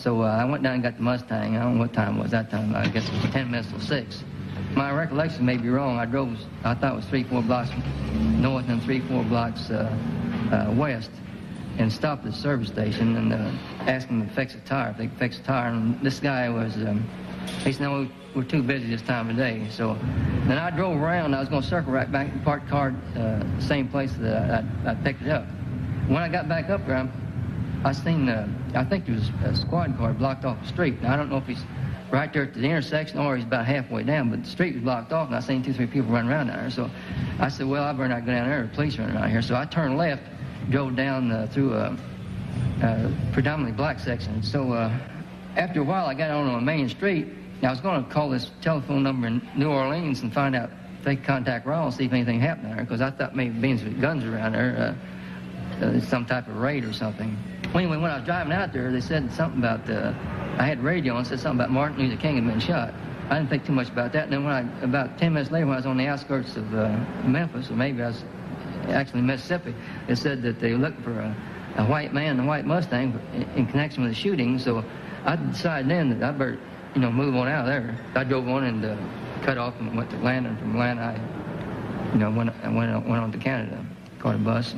So I went down and got the Mustang. I don't know what time it was that time. I guess it was 10 minutes till 6. My recollection may be wrong. I thought it was 3-4 blocks north and 3-4 blocks west, and stopped at the service station and asked them to fix a tire, if they could fix a tire. And this guy was, he said, no, we're too busy this time of day. So then I drove around. I was going to circle right back and park the car same place that I picked it up. When I got back up there, I seen, I think there was a squad car blocked off the street. Now, I don't know if he's right there at the intersection or he's about halfway down, but the street was blocked off, and I seen 2-3 people running around down there. So I said, well, I better not go down there. The police running around here. So I turned left, drove down through a predominantly black section. So after a while, I got on a main street. I was going to call this telephone number in New Orleans and find out if they could contact Raw and see if anything happened there, because I thought maybe being some guns around there, some type of raid or something. Anyway, when I was driving out there, they said something about, I had radio and said something about Martin Luther King had been shot. I didn't think too much about that. And then about 10 minutes later, when I was on the outskirts of Memphis, or maybe I was actually in Mississippi, they said that they were looking for a white man in a white Mustang in connection with the shooting. So I decided then that I better, move on out of there. I drove on and cut off and went to Atlanta. And from Atlanta, I, went on to Canada, caught a bus.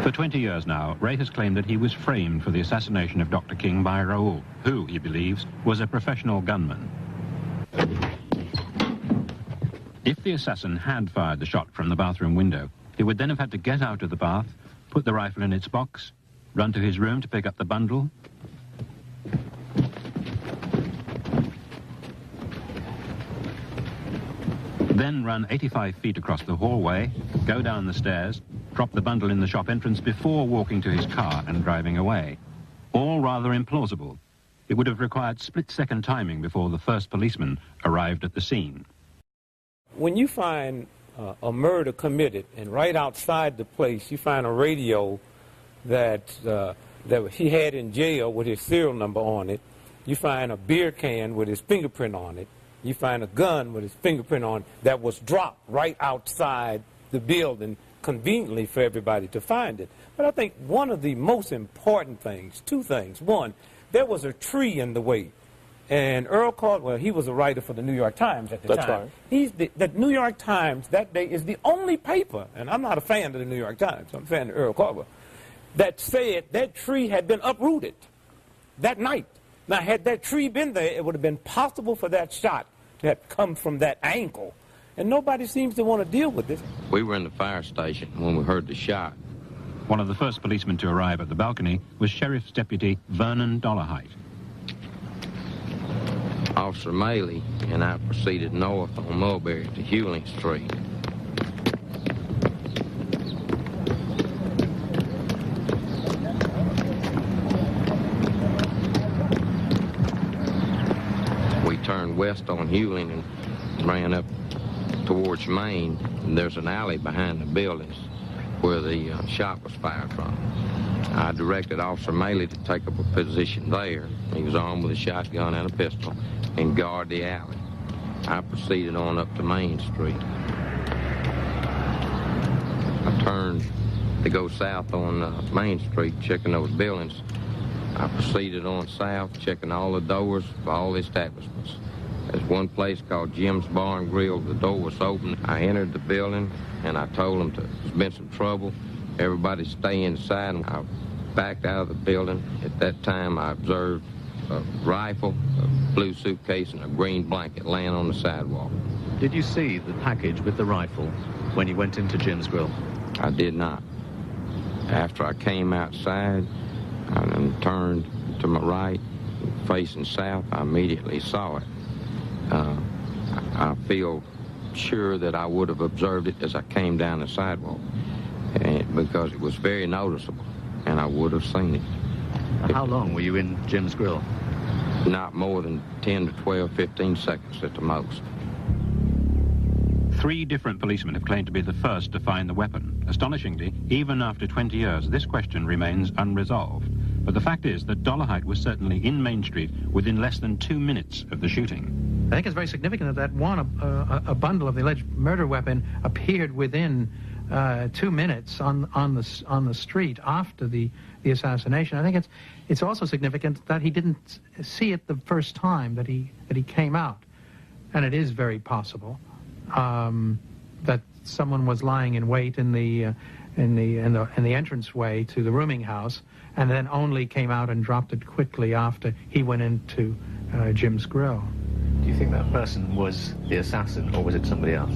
For 20 years now, Ray has claimed that he was framed for the assassination of Dr. King by Raoul, who, he believes, was a professional gunman. If the assassin had fired the shot from the bathroom window, he would then have had to get out of the bath, put the rifle in its box, run to his room to pick up the bundle, then run 85 feet across the hallway, go down the stairs, drop the bundle in the shop entrance before walking to his car and driving away. All rather implausible. It would have required split-second timing before the first policeman arrived at the scene. When you find a murder committed, and right outside the place you find a radio that he had in jail with his serial number on it, you find a beer can with his fingerprint on it, you find a gun with his fingerprint on it that was dropped right outside the building, conveniently for everybody to find it. But I think one of the most important things, two things. One, there was a tree in the way. And Earl Caldwell, he was a writer for the New York Times at the time. That's right. He's the New York Times that day is the only paper, and I'm not a fan of the New York Times, I'm a fan of Earl Caldwell, that said that tree had been uprooted that night. Now, had that tree been there, it would have been possible for that shot to have come from that angle. And nobody seems to want to deal with this. We were in the fire station when we heard the shot. One of the first policemen to arrive at the balcony was Sheriff's Deputy Vernon Dollahite. Officer Maley and I proceeded north on Mulberry to Hewling Street. We turned west on Hewling and ran up towards Main. And there's an alley behind the buildings where the shot was fired from. I directed Officer Maley to take up a position there. He was armed with a shotgun and a pistol and guard the alley. I proceeded on up to Main Street. I turned to go south on Main Street, checking those buildings. I proceeded on south, checking all the doors of all the establishments. There's one place called Jim's Bar and Grill. The door was open. I entered the building, and I told them there's been some trouble. Everybody stay inside. And I backed out of the building. At that time, I observed a rifle, a blue suitcase, and a green blanket laying on the sidewalk. Did you see the package with the rifle when you went into Jim's Grill? I did not. After I came outside and turned to my right, facing south, I immediately saw it. I feel sure that I would have observed it as I came down the sidewalk, because it was very noticeable, and I would have seen it. How long were you in Jim's Grill? Not more than 10 to 12, 15 seconds at the most. 3 different policemen have claimed to be the first to find the weapon. Astonishingly, even after 20 years, this question remains unresolved. But the fact is that Dollahite was certainly in Main Street within less than 2 minutes of the shooting. I think it's very significant that a bundle of the alleged murder weapon appeared within 2 minutes on the street after the assassination. I think it's also significant that he didn't see it the first time that he came out, and it is very possible that someone was lying in wait in the entranceway to the rooming house, and then only came out and dropped it quickly after he went into Jim's Grill. Do you think that person was the assassin, or was it somebody else?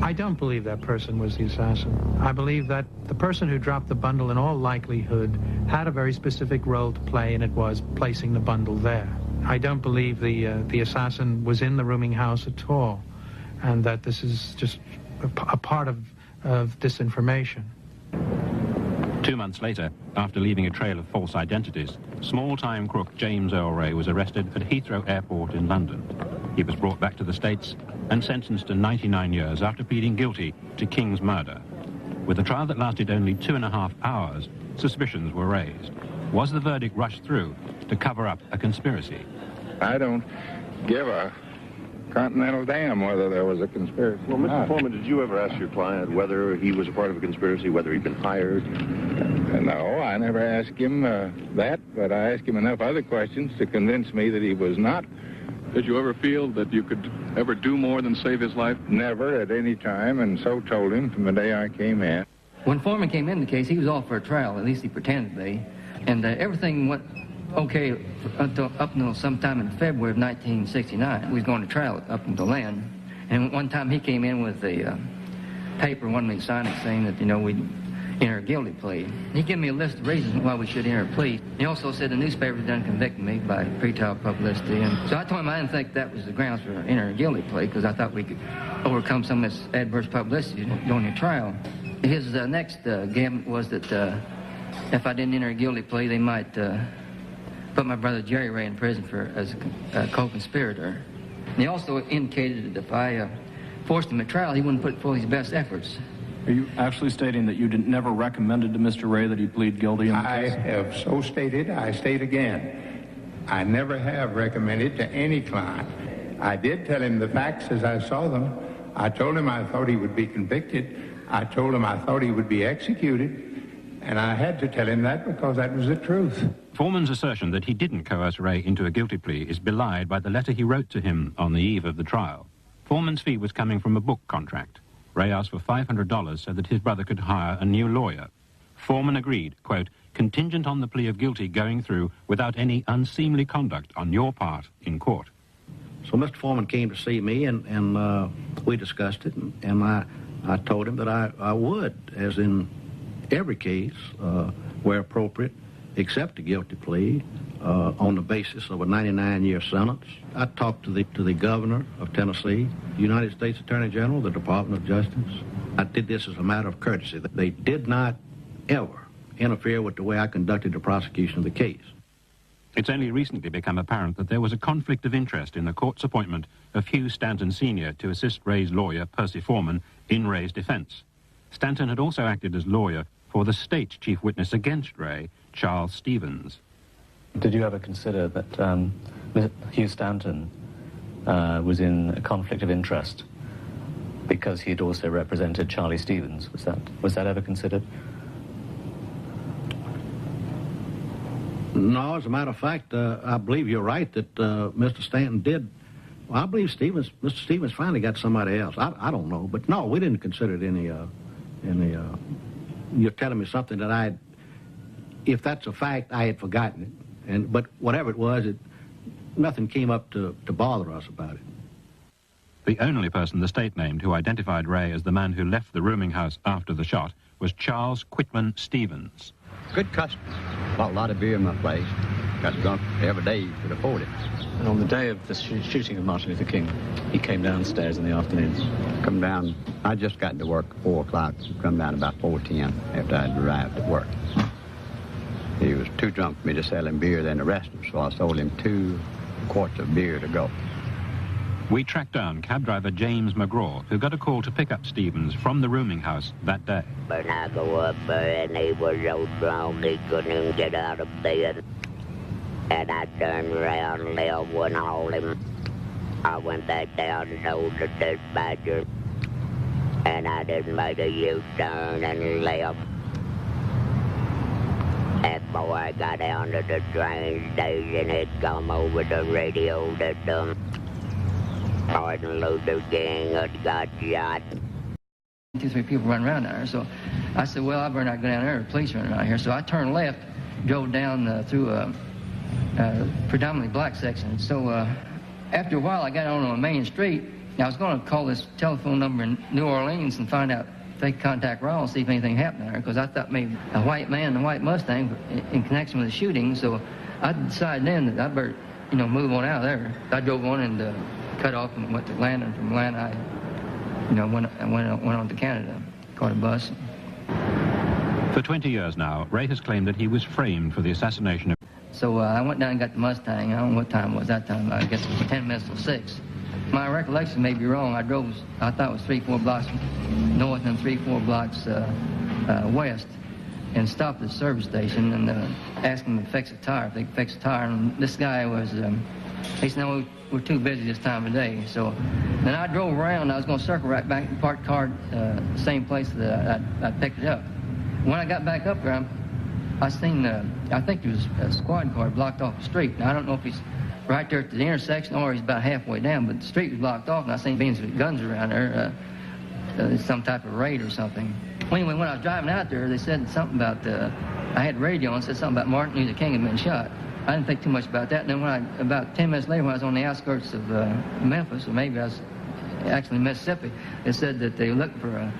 I don't believe that person was the assassin. I believe that the person who dropped the bundle in all likelihood had a very specific role to play, and it was placing the bundle there. I don't believe the assassin was in the rooming house at all, and that this is just a part of disinformation. 2 months later, after leaving a trail of false identities, small-time crook James Earl Ray was arrested at Heathrow Airport in London. He was brought back to the States and sentenced to 99 years after pleading guilty to King's murder. With a trial that lasted only 2.5 hours, suspicions were raised. Was the verdict rushed through to cover up a conspiracy? I don't give a continental damn whether there was a conspiracy. Well, Mr. Foreman, did you ever ask your client whether he was a part of a conspiracy, whether he'd been hired? No, I never asked him that, but I asked him enough other questions to convince me that he was not. Did you ever feel that you could ever do more than save his life? Never at any time, and so told him from the day I came in. When Foreman came in the case, he was off for a trial, at least he pretended to be, and everything went okay up until sometime in February of 1969. We was going to trial up until then, and one time he came in with a paper, wanted me to sign it, saying that, we'd enter a guilty plea. He gave me a list of reasons why we should enter a plea. He also said the newspapers done convict me by pretrial publicity, and so I told him I didn't think that was the grounds for entering a guilty plea, because I thought we could overcome some of this adverse publicity during the trial. His next gambit was that if I didn't enter a guilty plea, they might put my brother Jerry Ray in prison as a co-conspirator. And he also indicated that if I forced him at trial, he wouldn't put forth his best efforts. Are you actually stating that you never recommended to Mr. Ray that he plead guilty in the case? I have so stated. I state again. I never have recommended to any client. I did tell him the facts as I saw them. I told him I thought he would be convicted. I told him I thought he would be executed. And I had to tell him that because that was the truth. Foreman's assertion that he didn't coerce Ray into a guilty plea is belied by the letter he wrote to him on the eve of the trial. Foreman's fee was coming from a book contract. Ray asked for $500 so that his brother could hire a new lawyer. Foreman agreed, quote, contingent on the plea of guilty going through without any unseemly conduct on your part in court. So Mr. Foreman came to see me, and we discussed it, and I told him that I would, as in every case, where appropriate, accept a guilty plea on the basis of a 99-year sentence. I talked to the governor of Tennessee, the United States Attorney General, the Department of Justice. I did this as a matter of courtesy. They did not ever interfere with the way I conducted the prosecution of the case. It's only recently become apparent that there was a conflict of interest in the court's appointment of Hugh Stanton Sr. to assist Ray's lawyer, Percy Foreman, in Ray's defense. Stanton had also acted as lawyer for the state's chief witness against Ray, Charles Stevens. Did you ever consider that Hugh Stanton was in a conflict of interest because he'd also represented Charlie Stevens? Was that ever considered? No, as a matter of fact, I believe you're right that Mr. Stanton did. Well, I believe Mr. Stevens finally got somebody else. I don't know, but no, we didn't consider it any. You're telling me something that if that's a fact, I had forgotten it. But whatever it was, nothing came up to bother us about it. The only person the state named who identified Ray as the man who left the rooming house after the shot was Charles Quitman Stevens. Good customer. Bought a lot of beer in my place. Got drunk every day you could afford it. And on the day of the shooting of Martin Luther King, he came downstairs in the afternoon. Come down. I just got to work at 4 o'clock. Come down about 4:10 after I'd arrived at work. He was too drunk for me to sell him beer, then arrest him, so I sold him 2 quarts of beer to go. We tracked down cab driver James McGraw, who got a call to pick up Stevens from the rooming house that day. When I go up there and he was so drunk he couldn't even get out of bed. And I turned around and they wouldn't hold him. I went back down and told the dispatcher. and I just made a U-turn and left. And before I got down to the train station, it come over the radio that Martin Luther King had got shot. 2 or 3 people running around down there, so I said, well, I better not go down there, the police running around here. So I turned left, drove down through a predominantly black section. So after a while, I got on a main street. I was going to call this telephone number in New Orleans and find out if they could contact Raw and see if anything happened there, because I thought maybe a white man in a white Mustang in connection with the shooting. So I decided then that I better, move on out of there. I drove on and cut off and went to Atlanta, and from Atlanta I went on to Canada, caught a bus. For 20 years now, Ray has claimed that he was framed for the assassination of... So I went down and got the Mustang. I don't know what time it was that time. I guess it was 10 minutes till 6. My recollection may be wrong. I thought it was 3-4 blocks north and 3-4 blocks west, and stopped at the service station and asked them to fix a tire, if they could fix a tire. And this guy was, he said, no, we're too busy this time of day. So then I drove around. I was going to circle right back and park the car same place that I picked it up. When I got back up there, I seen, I think there was a squad car blocked off the street. Now, I don't know if he's right there at the intersection or he's about halfway down, but the street was blocked off, and I seen beans with guns around there, some type of raid or something. Well, anyway, when I was driving out there, they said something about, I had radio and said something about Martin Luther King had been shot. I didn't think too much about that. And then about 10 minutes later, when I was on the outskirts of Memphis, or maybe I was actually in Mississippi, they said that they were looking for